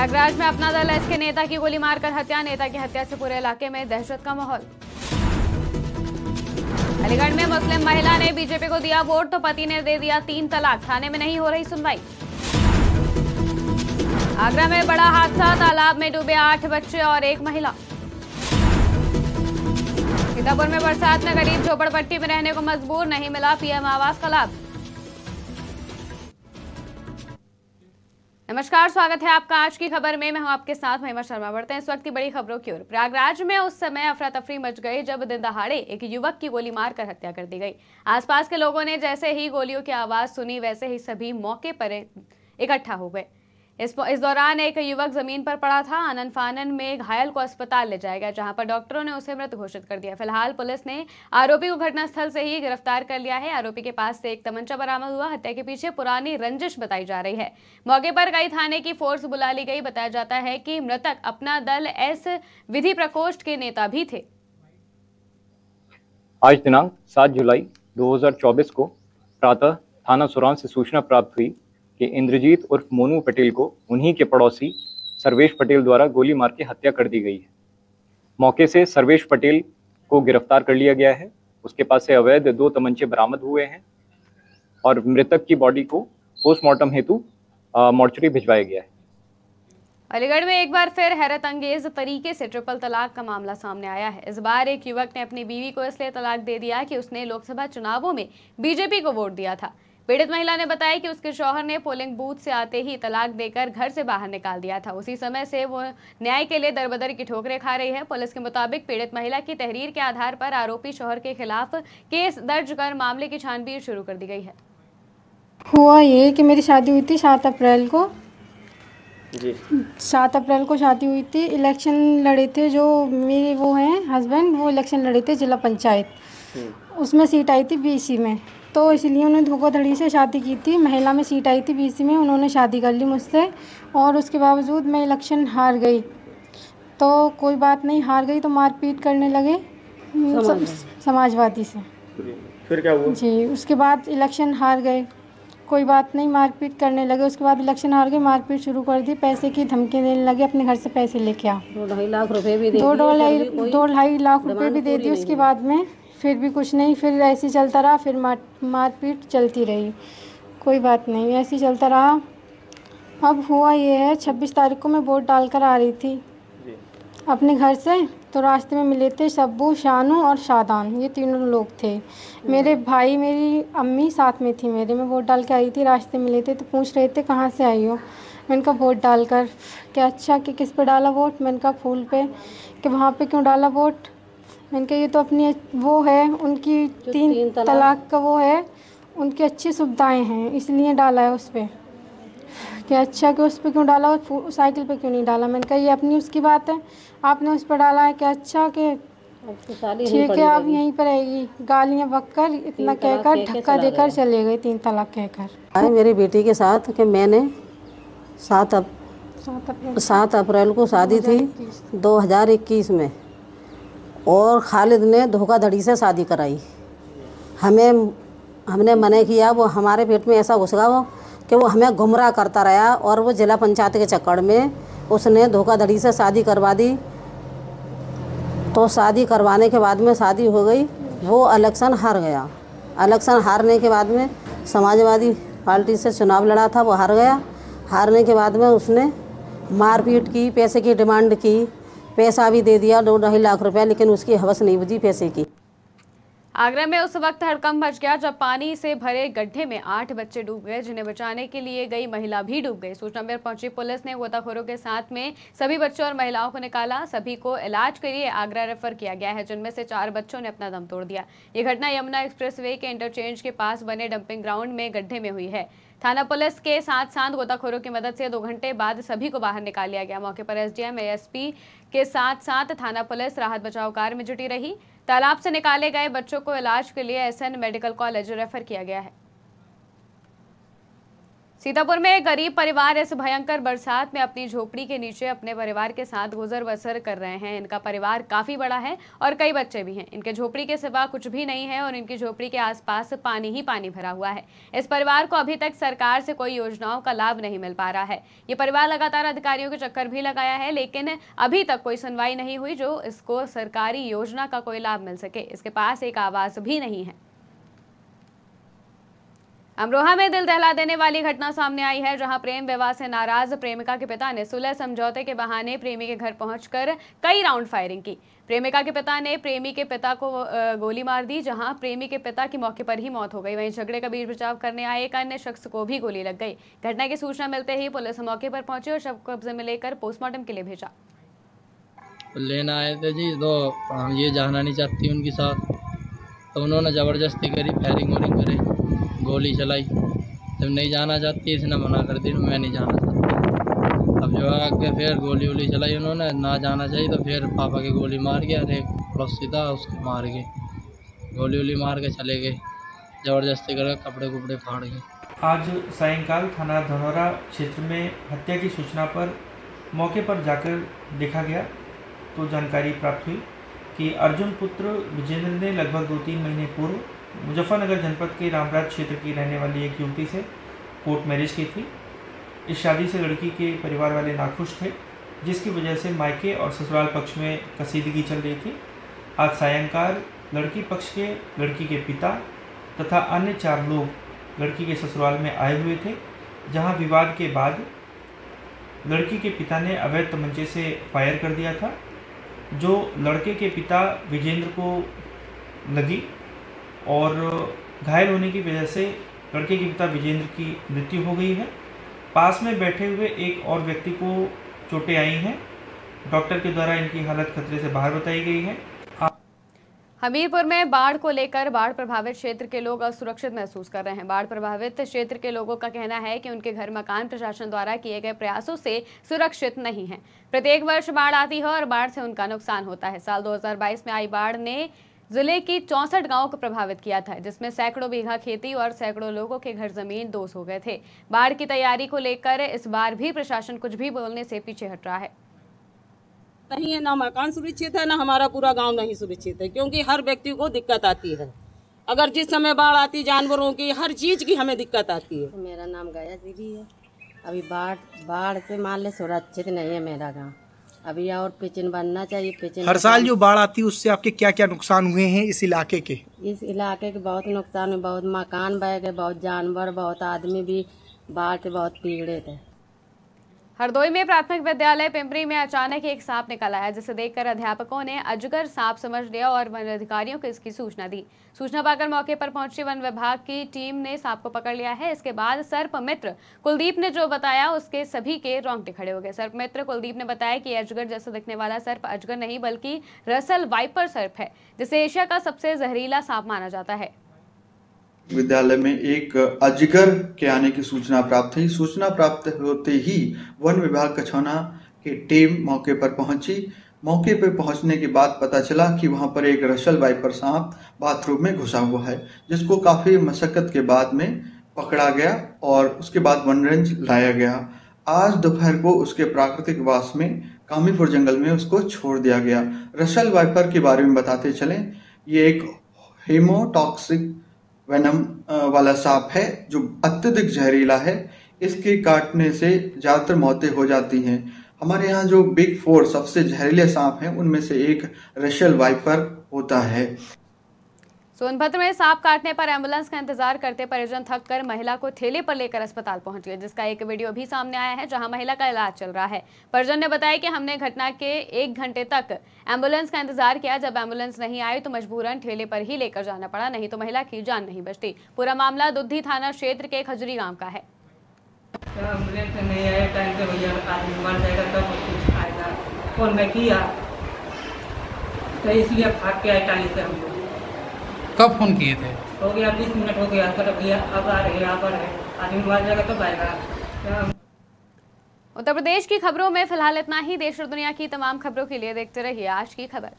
प्रयागराज में अपना दल एस के नेता की गोली मारकर हत्या। नेता की हत्या से पूरे इलाके में दहशत का माहौल। अलीगढ़ में मुस्लिम महिला ने बीजेपी को दिया वोट तो पति ने दे दिया 3 तलाक। थाने में नहीं हो रही सुनवाई। आगरा में बड़ा हादसा, तालाब में डूबे 8 बच्चे और 1 महिला। सीतापुर में बरसात में गरीब झोपड़पट्टी में रहने को मजबूर, नहीं मिला पीएम आवास का लाभ। नमस्कार, स्वागत है आपका आज की खबर में। मैं हूं आपके साथ महिमा शर्मा। बढ़ते हैं इस वक्त की बड़ी खबरों की ओर। प्रयागराज में उस समय अफरा तफरी मच गई जब दिन दहाड़े एक युवक की गोली मारकर हत्या कर दी गई। आसपास के लोगों ने जैसे ही गोलियों की आवाज सुनी वैसे ही सभी मौके पर इकट्ठा हो गए। इस दौरान एक युवक जमीन पर पड़ा था। आनन फानन में घायल को अस्पताल ले जाया गया, जहां पर डॉक्टरों ने उसे मृत घोषित कर दिया। फिलहाल पुलिस ने आरोपी को घटनास्थल से ही गिरफ्तार कर लिया है। आरोपी के पास से एक तमंचा बरामद हुआ। हत्या के पीछे पुरानी रंजिश बताई जा रही है। मौके पर कई थाने की फोर्स बुला ली गई। बताया जाता है कि मृतक अपना दल एस विधि प्रकोष्ठ के नेता भी थे। आज दिनांक 7 जुलाई 2024 को प्रातः थाना सुरान से सूचना प्राप्त हुई कि इंद्रजीत उर्फ मोनू पटेल को उन्हीं के पड़ोसी सर्वेश पटेल द्वारा गोली मार के हत्या कर दी गई है। मौके से सर्वेश पटेल को गिरफ्तार कर लिया गया है। उसके पास से अवैध 2 तमंचे बरामद हुए हैं और मृतक की बॉडी को पोस्टमार्टम हेतु मोर्चरी भिजवाया गया है। अलीगढ़ में एक बार फिर हैरत अंगेज तरीके से ट्रिपल तलाक का मामला सामने आया है। इस बार एक युवक ने अपनी बीवी को इसलिए तलाक दे दिया कि उसने लोकसभा चुनावों में बीजेपी को वोट दिया था। पीड़ित महिला ने बताया कि उसके शौहर ने पोलिंग बूथ से आते ही तलाक देकर घर से बाहर निकाल दिया था। उसी समय से वो न्याय के लिए दरबदर की ठोकरें खा रही है। पुलिस के मुताबिक पीड़ित महिला की तहरीर के आधार पर आरोपी शौहर के खिलाफ केस दर्ज कर मामले की छानबीन शुरू कर दी गई है। हुआ ये कि मेरी शादी हुई थी 7 अप्रैल को। 7 अप्रैल को शादी हुई थी। इलेक्शन लड़े थे जो मेरे वो हैं हस्बैंड, वो इलेक्शन लड़े थे जिला पंचायत। उसमें सीट आई थी बीसी में, तो इसलिए उन्होंने धोखाधड़ी से शादी की थी। महिला में सीट आई थी बीसी में, उन्होंने शादी कर ली मुझसे और उसके बावजूद मैं इलेक्शन हार गई। तो कोई बात नहीं, हार गई तो मारपीट करने लगे समाजवादी से। फिर क्या हुआ? जी, उसके बाद इलेक्शन हार गए, कोई बात नहीं, मारपीट करने लगे। उसके बाद इलेक्शन हार गए, मारपीट शुरू कर दी। पैसे की धमकी देने लगे, अपने घर से पैसे लेके आ। 2-2.5 लाख रुपए भी दे दिए। 2-2.5 लाख रुपए भी दे दिए। उसके बाद में फिर भी कुछ नहीं, फिर ऐसे ही चलता रहा। फिर मारपीट चलती रही, कोई बात नहीं, ऐसे ही चलता रहा। अब हुआ ये है, 26 तारीख को मैं वोट डालकर आ रही थी अपने घर से, तो रास्ते में मिले थे शब्बू, शानू और शादान, ये तीनों लोग थे। मेरे भाई, मेरी अम्मी साथ में थी मेरे। मैं वोट डाल के आई थी, रास्ते मिले थे तो पूछ रहे थे कहाँ से आई हो। मैंने कहा वोट डालकर। क्या अच्छा कि किस पे डाला वोट? मैंने कहा फूल पे। कि वहाँ पे क्यों डाला वोट? मैंने कहा ये तो अपनी वो है, उनकी 3 तलाक का वो है, उनकी अच्छी सुविधाएँ हैं इसलिए डाला है उस पर। क्या अच्छा कि उस पर क्यों डाला, साइकिल पे क्यों नहीं डाला? मैंने कहा ये अपनी उसकी बात है, आपने उस पर डाला है। क्या अच्छा कि ठीक है आप यहीं पर रहेगी। गालियाँ बककर इतना कहकर धक्का देकर चले गए, 3 तलाक कहकर। मेरी बेटी के साथ कि मैंने 7 अप्रैल को शादी थी 2021 में, और खालिद ने धोखाधड़ी से शादी कराई। हमने मना किया, वो हमारे पेट में ऐसा घुस गया वो कि वो हमें गुमराह करता रहा, और वो जिला पंचायत के चक्कर में उसने धोखाधड़ी से शादी करवा दी। तो शादी करवाने के बाद में शादी हो गई, वो इलेक्शन हार गया। इलेक्शन हारने के बाद में समाजवादी पार्टी से चुनाव लड़ा था, वो हार गया। हारने के बाद में उसने मारपीट की, पैसे की डिमांड की, पैसा भी दे दिया 2-2.5 लाख रुपया, लेकिन उसकी हवस नहीं बुझी पैसे की। आगरा में उस वक्त हड़कंप मच गया जब पानी से भरे गड्ढे में 8 बच्चे डूब गए, जिन्हें बचाने के लिए गई महिला भी डूब गई। सूचना पर पहुंची पुलिस ने गोताखोरों के साथ में सभी बच्चों और महिलाओं को निकाला। सभी को इलाज के लिए आगरा रेफर किया गया है, जिनमें से 4 बच्चों ने अपना दम तोड़ दिया। ये घटना यमुना एक्सप्रेसवे के इंटरचेंज के पास बने डंपिंग ग्राउंड में गड्ढे में हुई है। थाना पुलिस के साथ साथ गोताखोरों की मदद से 2 घंटे बाद सभी को बाहर निकाल लिया गया। मौके पर एसडीएम, एएसपी के साथ साथ थाना पुलिस राहत बचाव कार्य में जुटी रही। तालाब से निकाले गए बच्चों को इलाज के लिए एसएन मेडिकल कॉलेज रेफर किया गया है। सीतापुर में एक गरीब परिवार इस भयंकर बरसात में अपनी झोपड़ी के नीचे अपने परिवार के साथ गुजर बसर कर रहे हैं। इनका परिवार काफी बड़ा है और कई बच्चे भी हैं। इनके झोपड़ी के सिवा कुछ भी नहीं है और इनकी झोपड़ी के आसपास पानी ही पानी भरा हुआ है। इस परिवार को अभी तक सरकार से कोई योजनाओं का लाभ नहीं मिल पा रहा है। ये परिवार लगातार अधिकारियों के चक्कर भी लगाया है, लेकिन अभी तक कोई सुनवाई नहीं हुई जो इसको सरकारी योजना का कोई लाभ मिल सके। इसके पास एक आवास भी नहीं है। अमरोहा में दिल दहला देने वाली घटना सामने आई है, जहां प्रेम विवाह से नाराज प्रेमिका के पिता ने सुलह समझौते के बहाने प्रेमी के घर पहुंचकर कई राउंड फायरिंग की। प्रेमिका के पिता ने प्रेमी के पिता को गोली मार दी, जहां प्रेमी के पिता की मौके पर ही मौत हो गई। वहीं झगड़े का बीच बचाव करने आए एक अन्य शख्स को भी गोली लग गई। घटना की सूचना मिलते ही पुलिस मौके पर पहुंची और शव को कब्जे में लेकर पोस्टमार्टम के लिए भेजा। लेना आए थे जी, तो हम ये जाना नहीं चाहती उनके साथ, तो उन्होंने ज़बरदस्ती करी, फायरिंग वोरिंग करे, गोली चलाई। जब नहीं जाना चाहती इसने मना कर दी, मैं नहीं जाना चाहती। अब जो आगे फिर गोली वोली चलाई उन्होंने, ना जाना चाहिए तो फिर पापा के गोली मार गया, अरे पड़ोसी था उसको मार गए, गोली वोली मार के चले गए, ज़बरदस्ती कर कपड़े कुपड़े फाड़ गए। आज सायंकाल थाना धनौरा क्षेत्र में हत्या की सूचना पर मौके पर जाकर देखा गया तो जानकारी प्राप्त हुई कि अर्जुन पुत्र विजेंद्र ने लगभग 2-3 महीने पूर्व मुजफ्फरनगर जनपद के रामराज क्षेत्र की रहने वाली एक युवती से कोर्ट मैरिज की थी। इस शादी से लड़की के परिवार वाले नाखुश थे, जिसकी वजह से मायके और ससुराल पक्ष में कसीदगी चल रही थी। आज सायंकाल लड़की पक्ष के लड़की के पिता तथा अन्य 4 लोग लड़की के ससुराल में आए हुए थे, जहां विवाद के बाद लड़की के पिता ने अवैध तमंचे से फायर कर दिया था, जो लड़के के पिता विजेंद्र को लगी और घायल होने की वजह से लड़के के पिता विजेंद्र की मृत्यु हो गई है। पास में बैठे हुए एक और व्यक्ति को चोटें आई हैं। डॉक्टर के द्वारा इनकी हालत खतरे से बाहर बताई गई है। हमीरपुर में बाढ़ को लेकर बाढ़ प्रभावित क्षेत्र के लोग असुरक्षित महसूस कर रहे हैं। बाढ़ प्रभावित क्षेत्र के लोगों का कहना है कि उनके घर मकान प्रशासन द्वारा किए गए प्रयासों से सुरक्षित नहीं हैं। प्रत्येक वर्ष बाढ़ आती है और बाढ़ से उनका नुकसान होता है। साल 2022 में आई बाढ़ ने जिले की 64 गांवों को प्रभावित किया था, जिसमें सैकड़ों बीघा खेती और सैकड़ों लोगों के घर जमीन दोष हो गए थे। बाढ़ की तैयारी को लेकर इस बार भी प्रशासन कुछ भी बोलने से पीछे हट रहा है। नहीं है, ना मकान सुरक्षित है, ना हमारा पूरा गांव नहीं सुरक्षित है, क्योंकि हर व्यक्ति को दिक्कत आती है। अगर जिस समय बाढ़ आती, जानवरों की हर चीज की हमें दिक्कत आती है। मेरा नाम गया दीदी है। अभी बाढ़ से मान ले सुरक्षित नहीं है मेरा गांव। अभी और पिचिन बनना चाहिए। पिचिन हर साल जो बाढ़ आती है उससे आपके क्या क्या नुकसान हुए हैं इस इलाके के? इस इलाके के बहुत नुकसान है, बहुत मकान बह गए, बहुत जानवर, बहुत आदमी भी बाढ़ से बहुत पीड़ित है। हरदोई में प्राथमिक विद्यालय पिंपरी में अचानक एक सांप निकल आया, जिसे देखकर अध्यापकों ने अजगर सांप समझ लिया और वन अधिकारियों को इसकी सूचना दी। सूचना पाकर मौके पर पहुंची वन विभाग की टीम ने सांप को पकड़ लिया है। इसके बाद सर्प मित्र कुलदीप ने जो बताया उसके सभी के रोंगटे खड़े हो गए। सर्प मित्र कुलदीप ने बताया कि अजगर जैसा दिखने वाला सर्प अजगर नहीं बल्कि रसल वाइपर सर्प है, जिसे एशिया का सबसे जहरीला सांप माना जाता है। विद्यालय में एक अजगर के आने की सूचना प्राप्त हुई। सूचना प्राप्त होते ही वन विभाग कछौना की टीम मौके पर पहुंची। मौके पर पहुंचने के बाद पता चला कि वहां पर एक रसल वाइपर सांप बाथरूम में घुसा हुआ है, जिसको काफी मशक्कत के बाद में पकड़ा गया और उसके बाद वन रेंज लाया गया। आज दोपहर को उसके प्राकृतिक वास में कामीपुर जंगल में उसको छोड़ दिया गया। रसल वाइपर के बारे में बताते चलें, ये एक हेमोटॉक्सिक वेनम वाला सांप है जो अत्यधिक जहरीला है। इसके काटने से ज़्यादातर मौतें हो जाती हैं। हमारे यहाँ जो बिग 4 सबसे जहरीले सांप हैं उनमें से एक रसल वाइपर होता है। सोनभद्र में सांप काटने पर एम्बुलेंस का इंतजार करते परिजन थक कर महिला को ठेले पर लेकर अस्पताल पहुंच गए, जिसका एक वीडियो भी सामने आया है, जहां महिला का इलाज चल रहा है। परिजन ने बताया कि हमने घटना के 1 घंटे तक एम्बुलेंस का इंतजार किया। जब एम्बुलेंस नहीं आई तो मजबूरन ठेले पर ही लेकर जाना पड़ा, नहीं तो महिला की जान नहीं बचती। पूरा मामला दुद्धी थाना क्षेत्र के खजूरी गाँव का है। एम्बुलेंस नहीं आया टाइम पे, भैया आदमी मर जाएगा तब कुछ आएगा। फोन में किया तो इसलिए भाग के आए टाली से। हम लोग कब फोन किए थे? हो गया 20 मिनट हो गया। कर भैया अब आ रहे हैं, आदमी मर जाएगा तब आएगा। उत्तर प्रदेश की खबरों में फिलहाल इतना ही। देश और दुनिया की तमाम खबरों के लिए देखते रहिए आज की खबर।